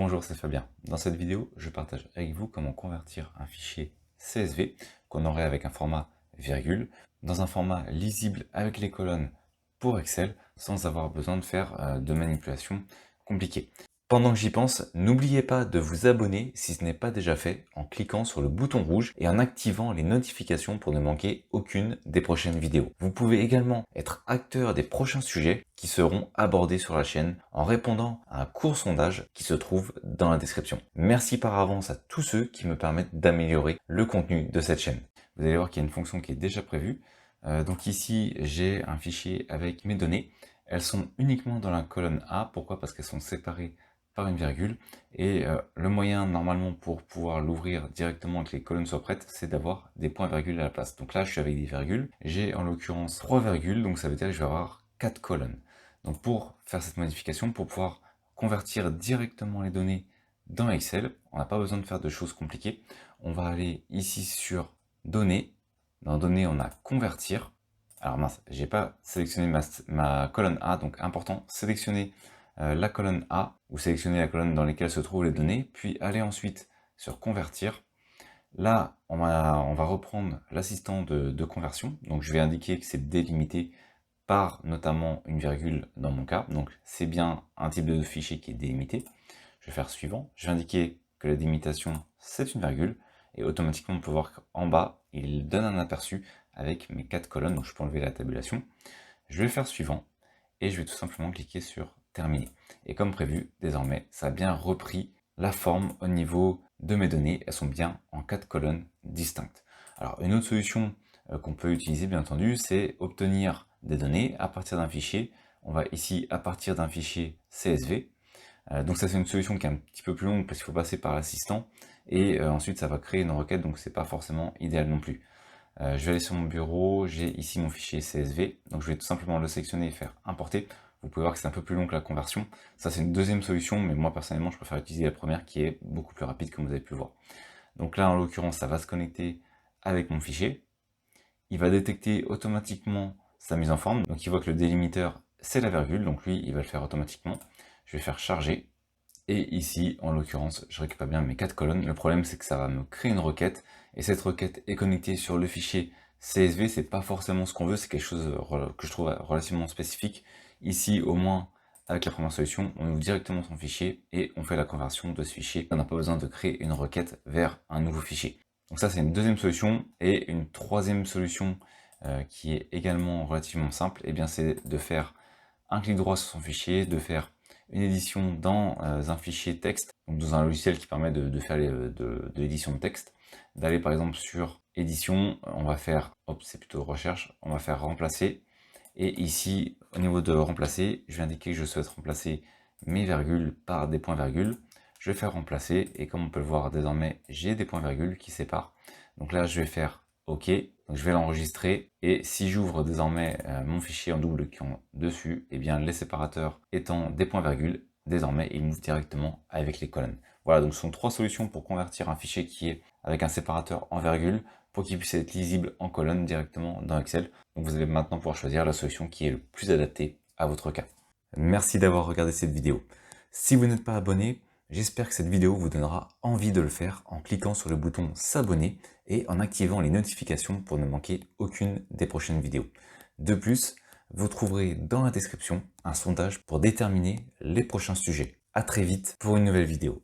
Bonjour, c'est Fabien. Dans cette vidéo, je partage avec vous comment convertir un fichier CSV qu'on aurait avec un format virgule dans un format lisible avec les colonnes pour Excel sans avoir besoin de faire de manipulations compliquées. Pendant que j'y pense, n'oubliez pas de vous abonner si ce n'est pas déjà fait en cliquant sur le bouton rouge et en activant les notifications pour ne manquer aucune des prochaines vidéos. Vous pouvez également être acteur des prochains sujets qui seront abordés sur la chaîne en répondant à un court sondage qui se trouve dans la description. Merci par avance à tous ceux qui me permettent d'améliorer le contenu de cette chaîne. Vous allez voir qu'il y a une fonction qui est déjà prévue. Donc ici, j'ai un fichier avec mes données. Elles sont uniquement dans la colonne A. Pourquoi? Parce qu'elles sont séparées par une virgule, et le moyen normalement pour pouvoir l'ouvrir directement et que les colonnes soient prêtes, c'est d'avoir des points virgules à la place. Donc là je suis avec des virgules, j'ai en l'occurrence 3 virgules, donc ça veut dire que je vais avoir 4 colonnes. Donc pour faire cette modification, pour pouvoir convertir directement les données dans Excel, on n'a pas besoin de faire de choses compliquées. On va aller ici sur données, dans données on a convertir. Alors mince, j'ai pas sélectionné ma colonne A, donc important, sélectionner la colonne A, ou sélectionner la colonne dans laquelle se trouvent les données, puis aller ensuite sur convertir. Là, on va reprendre l'assistant de conversion, donc je vais indiquer que c'est délimité par notamment une virgule dans mon cas, donc c'est bien un type de fichier qui est délimité. Je vais faire suivant, je vais indiquer que la délimitation c'est une virgule, et automatiquement on peut voir qu'en bas, il donne un aperçu avec mes 4 colonnes, donc je peux enlever la tabulation. Je vais faire suivant, et je vais tout simplement cliquer sur terminer. Et comme prévu, désormais, ça a bien repris la forme au niveau de mes données. Elles sont bien en 4 colonnes distinctes. Alors, une autre solution qu'on peut utiliser, bien entendu, c'est obtenir des données à partir d'un fichier. On va ici à partir d'un fichier CSV. Donc ça, c'est une solution qui est un petit peu plus longue parce qu'il faut passer par l'assistant. Et ensuite, ça va créer une requête, donc c'est pas forcément idéal non plus. Je vais aller sur mon bureau, j'ai ici mon fichier CSV, donc je vais tout simplement le sélectionner et faire importer. Vous pouvez voir que c'est un peu plus long que la conversion. Ça c'est une deuxième solution, mais moi personnellement je préfère utiliser la première qui est beaucoup plus rapide comme vous avez pu voir. Donc là en l'occurrence ça va se connecter avec mon fichier. Il va détecter automatiquement sa mise en forme, donc il voit que le délimiteur c'est la virgule, donc lui il va le faire automatiquement. Je vais faire charger. Et ici, en l'occurrence, je récupère bien mes 4 colonnes. Le problème, c'est que ça va me créer une requête. Et cette requête est connectée sur le fichier CSV. C'est pas forcément ce qu'on veut. C'est quelque chose que je trouve relativement spécifique. Ici, au moins, avec la première solution, on ouvre directement son fichier et on fait la conversion de ce fichier. On n'a pas besoin de créer une requête vers un nouveau fichier. Donc ça, c'est une deuxième solution. Et une troisième solution qui est également relativement simple, et bien c'est de faire un clic droit sur son fichier, de faire une édition dans un fichier texte, donc dans un logiciel qui permet de faire de l'édition de texte, d'aller par exemple sur édition, on va faire, hop, c'est plutôt recherche, on va faire remplacer, et ici, au niveau de remplacer, je vais indiquer que je souhaite remplacer mes virgules par des points virgules, je vais faire remplacer, et comme on peut le voir désormais, j'ai des points virgules qui séparent, donc là je vais faire OK, donc je vais l'enregistrer, et si j'ouvre désormais mon fichier en double cliquant dessus, et bien les séparateurs étant des points virgules, désormais il m'ouvre directement avec les colonnes. Voilà, donc ce sont 3 solutions pour convertir un fichier qui est avec un séparateur en virgule, pour qu'il puisse être lisible en colonne directement dans Excel. Donc vous allez maintenant pouvoir choisir la solution qui est le plus adaptée à votre cas. Merci d'avoir regardé cette vidéo. Si vous n'êtes pas abonné, j'espère que cette vidéo vous donnera envie de le faire en cliquant sur le bouton s'abonner et en activant les notifications pour ne manquer aucune des prochaines vidéos. De plus, vous trouverez dans la description un sondage pour déterminer les prochains sujets. À très vite pour une nouvelle vidéo.